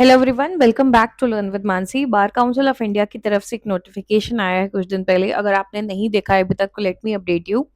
Hello everyone, welcome back to learn with Mansi. Bar council of India की तरफ से एक नोटिफिकेशन आया है कुछ दिन पहले। अगर आपने नहीं देखा है अभी तक तो लेट मी अपडेट यू।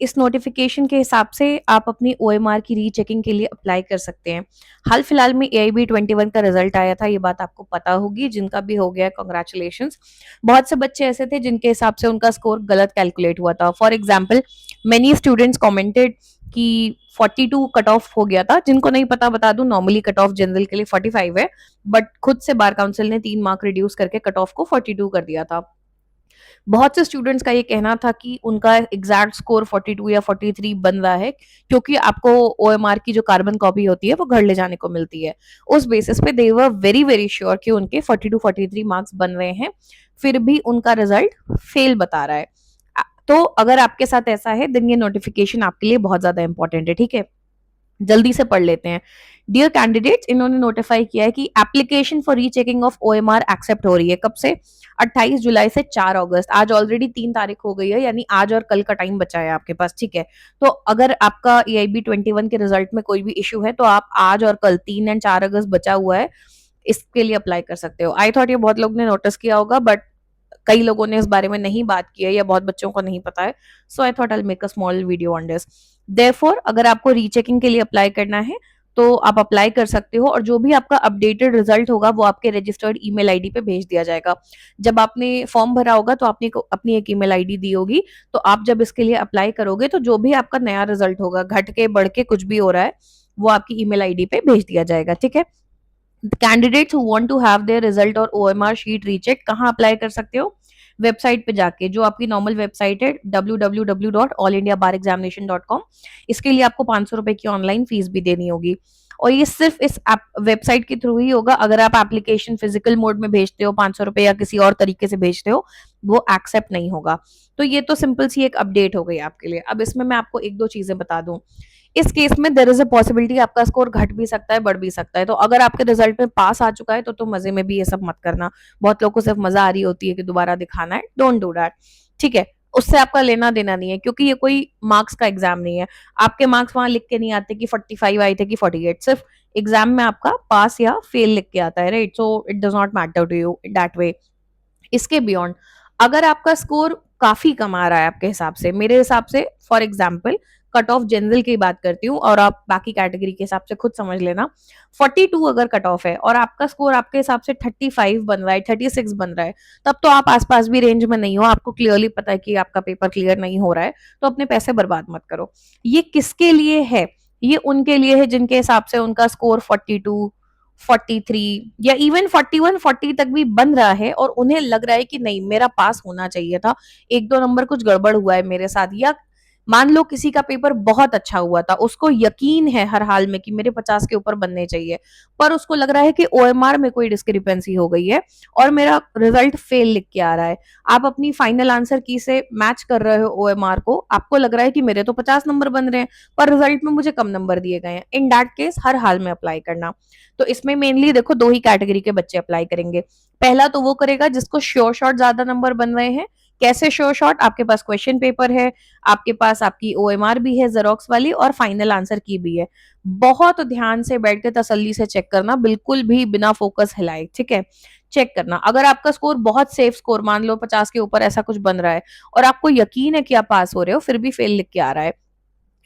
इस नोटिफिकेशन के हिसाब से आप अपनी ओएमआर की रीचेकिंग के लिए अप्लाई कर सकते हैं। हाल फिलहाल में एआईबी 21 का रिजल्ट आया था, ये बात आपको पता होगी। जिनका भी हो गया, कॉन्ग्रेचुलेशंस। बहुत से बच्चे ऐसे थे जिनके हिसाब से उनका स्कोर गलत कैलकुलेट हुआ था। For example, many students commented कि 42 कट ऑफ हो गया था। जिनको नहीं पता बता दूं, नॉर्मली कट ऑफ जनरल के लिए 45 है, बट खुद से बार काउंसिल ने 3 मार्क रिड्यूस करके कट ऑफ को 42 कर दिया था। बहुत से स्टूडेंट्स का ये कहना था कि उनका एग्जैक्ट स्कोर 42 या 43 बन रहा है, क्योंकि आपको ओएमआर की जो कार्बन कॉपी होती है वो घर ले जाने को मिलती है। उस बेसिस पे दे वर वेरी वेरी श्योर कि उनके 42 43 मार्क्स बन रहे हैं, फिर भी उनका रिजल्ट फेल बता रहा है। तो अगर आपके साथ ऐसा है देन ये नोटिफिकेशन आपके लिए बहुत ज्यादा इंपॉर्टेंट है। ठीक है, जल्दी से पढ़ लेते हैं। डियर कैंडिडेट्स, इन्होंने नोटिफाई किया है कि application for rechecking of OMR accept हो रही है। कब से? 28 जुलाई से 4 अगस्त। आज ऑलरेडी 3 तारीख हो गई है, यानी आज और कल का टाइम बचा है आपके पास। ठीक है, तो अगर आपका एआईबी 21 के रिजल्ट में कोई भी इशू है तो आप आज और कल 3 और 4 अगस्त बचा हुआ है, इसके लिए अप्लाई कर सकते हो। आई थॉट ये बहुत लोग ने नोटिस किया होगा, बट कई लोगों ने इस बारे में नहीं बात की है या बहुत बच्चों को नहीं पता है। So I thought I make a small video on this. Therefore अगर आपको रीचेकिंग के लिए अप्लाई करना है तो आप अप्लाई कर सकते हो, और जो भी आपका अपडेटेड रिजल्ट होगा वो आपके रजिस्टर्ड ईमेल आईडी पे भेज दिया जाएगा। जब आपने फॉर्म भरा होगा तो आपने अपनी एक ईमेल आईडी दी होगी, तो आप जब इसके लिए अप्लाई करोगे तो जो भी आपका नया रिजल्ट होगा, घट के बढ़ के कुछ भी हो रहा है, वो आपकी ईमेल आईडी पे भेज दिया जाएगा। ठीक है, candidates who want to have their result और ओएमआर शीट रीचेक कहाँ अप्लाई कर सकते हो? वेबसाइट पे जाके, जो आपकी नॉर्मल वेबसाइट है www.allindiabarexamination.com। इसके लिए आपको 500 रुपए की ऑनलाइन फीस भी देनी होगी, और ये सिर्फ इस वेबसाइट के थ्रू ही होगा। अगर आप एप्लीकेशन फिजिकल मोड में भेजते हो 500 रुपए या किसी और तरीके से भेजते हो, वो एक्सेप्ट नहीं होगा। तो ये तो सिंपल सी एक अपडेट हो गई आपके लिए। अब इसमें मैं आपको एक दो चीजें बता दूं। इस केस में देयर इज अ पॉसिबिलिटी आपका स्कोर घट भी सकता है, बढ़ भी सकता है। तो अगर आपके रिजल्ट में पास आ चुका है तो मजे में भी ये सब मत करना। बहुत लोगों को सिर्फ मजा आ रही होती है कि दोबारा दिखाना है, डोंट डू दैट। ठीक है, उससे आपका लेना देना नहीं है, क्योंकि ये कोई मार्क्स का एग्जाम नहीं है। आपके मार्क्स वहां लिख के नहीं आते कि 45 आए थे कि 48। सिर्फ एग्जाम में आपका पास या फेल लिख के आता है, right? So it does not matter to you that way. इसके बियॉन्ड अगर आपका स्कोर काफी कम आ रहा है आपके हिसाब से, मेरे हिसाब से for example cut off general की बात करती हूँ, और आप बाकी कैटेगरी के हिसाब से खुद समझ लेना। 42 अगर कट ऑफ है और आपका स्कोर आपके हिसाब से 35 बन रहा है, 36 बन रहा है, तब तो आप आसपास भी रेंज में नहीं हो। आपको क्लियरली पता है कि आपका पेपर क्लियर नहीं हो रहा है, तो अपने पैसे बर्बाद मत करो। ये किसके लिए है? ये उनके लिए है जिनके हिसाब से उनका स्कोर 42, 43 या इवन 41 40 तक भी बन रहा है, और उन्हें लग रहा है कि नहीं, मेरा पास होना चाहिए था, एक दो नंबर कुछ गड़बड़ हुआ है मेरे साथ। या मान लो किसी का पेपर बहुत अच्छा हुआ था, उसको यकीन है हर हाल में कि मेरे 50 के ऊपर बनने चाहिए, पर उसको लग रहा है कि ओएमआर में कोई डिस्क्रिपेंसी हो गई है और मेरा रिजल्ट फेल लिख के आ रहा है। आप अपनी फाइनल आंसर की से मैच कर रहे हो ओएमआर को, आपको लग रहा है कि मेरे तो 50 नंबर बन रहे हैं पर रिजल्ट में मुझे कम नंबर दिए गए हैं। इन दैट केस हर हाल में अप्लाई करना। तो इसमें मेनली देखो, दो ही कैटेगरी के बच्चे अप्लाई करेंगे। पहला तो वो करेगा जिसको श्योर शॉट ज्यादा नंबर बन रहे हैं। कैसे श्योर शॉट? आपके पास क्वेश्चन पेपर है, आपके पास आपकी ओएमआर भी है जेरोक्स वाली, और फाइनल आंसर की भी है। बहुत ध्यान से बैठ के तसल्ली से चेक करना, बिल्कुल भी बिना फोकस हिलाए। ठीक है, चेक करना। अगर आपका स्कोर बहुत सेफ स्कोर, मान लो 50 के ऊपर ऐसा कुछ बन रहा है, और आपको यकीन है कि आप पास हो रहे हो, फिर भी फेल लिख के आ रहा है,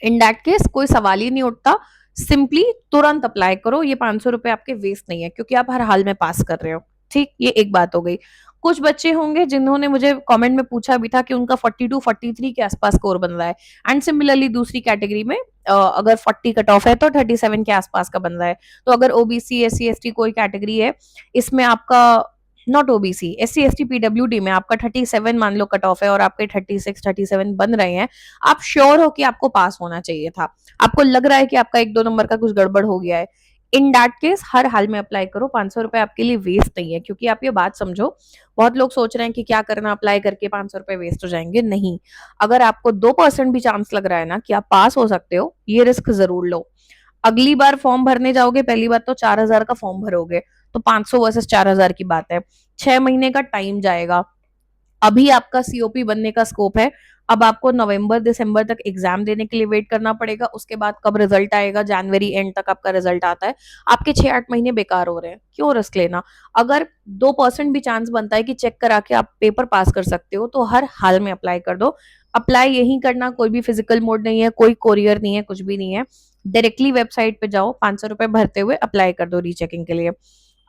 इन दैट केस कोई सवाल ही नहीं उठता। सिंपली तुरंत अप्लाई करो। ये 500 रुपए आपके वेस्ट नहीं है, क्योंकि आप हर हाल में पास कर रहे हो। ठीक, ये एक बात हो गई। कुछ बच्चे होंगे जिन्होंने मुझे कमेंट में पूछा भी था कि उनका 42 43 के आसपास स्कोर बन रहा है, एंड सिमिलरली दूसरी कैटेगरी में अगर 40 कट ऑफ है तो 37 के आसपास का बन रहा है। तो अगर ओबीसी एससी एसटी कोई कैटेगरी है, इसमें आपका not OBC S C S T PWD में आपका 37 मान लो कट ऑफ है और आपके 36 37 बन रहे हैं, आप श्योर हो कि आपको पास होना चाहिए था, आपको लग रहा है कि आपका एक दो नंबर का कुछ गड़बड़ हो गया है, इन दैट केस हर हाल में अप्लाई करो। 500 रुपए आपके लिए वेस्ट नहीं है। क्योंकि आप ये बात समझो, बहुत लोग सोच रहे हैं कि क्या करना, अप्लाई करके 500 रुपए वेस्ट हो जाएंगे। नहीं, अगर आपको 2% भी चांस लग रहा है ना कि आप पास हो सकते हो, ये रिस्क जरूर लो। अगली बार फॉर्म भरने जाओगे, पहली बात तो 4,000 का फॉर्म भरोगे, तो 500 वर्सेस 4,000 की बात है, 6 महीने का टाइम जाएगा। अभी आपका सीओपी बनने का स्कोप है। अब आपको नवंबर दिसंबर तक एग्जाम देने के लिए वेट करना पड़ेगा। उसके बाद कब रिजल्ट आएगा, जनवरी एंड तक आपका रिजल्ट आता है। आपके 6-8 महीने बेकार हो रहे हैं, क्यों रिस्क लेना। अगर 2% भी चांस बनता है कि चेक करा के आप पेपर पास कर सकते हो तो हर हाल में अप्लाई कर दो। अप्लाई यही करना, कोई भी फिजिकल मोड नहीं है, कोई कोरियर नहीं है, कुछ भी नहीं है। डायरेक्टली वेबसाइट पे जाओ, 500 रुपए भरते हुए अप्लाई कर दो रीचेकिंग के लिए,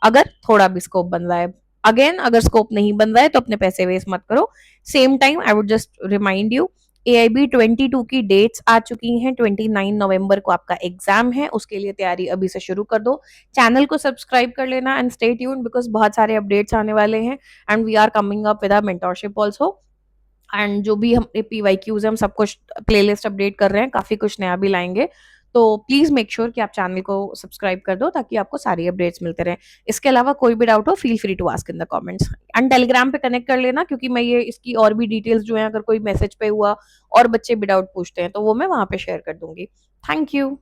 अगर थोड़ा भी स्कोप बन रहा है। अगेन अगर स्कोप नहीं बन रहा है तो अपने पैसे वेस्ट मत करो। Same time I would just remind you, AIB 22 की डेट्स आ चुकी हैं। 29 नवंबर को आपका एग्जाम है, उसके लिए तैयारी अभी से शुरू कर दो। चैनल को सब्सक्राइब कर लेना एंड स्टे ट्यून्ड, बिकॉज बहुत सारे अपडेट्स आने वाले हैं and we are coming up with our mentorship also. And जो भी हमारे PYQs है, हम सब कुछ प्लेलिस्ट अपडेट कर रहे हैं, काफी कुछ नया भी लाएंगे। तो प्लीज मेक श्योर कि आप चैनल को सब्सक्राइब कर दो ताकि आपको सारी अपडेट्स मिलते रहें। इसके अलावा कोई भी डाउट हो, feel free to ask in the comments. And Telegram पे कनेक्ट कर लेना, क्योंकि मैं ये इसकी और भी डिटेल्स जो है, अगर कोई मैसेज पे हुआ और बच्चे भी डाउट पूछते हैं तो वो मैं वहां पे शेयर कर दूंगी। Thank you.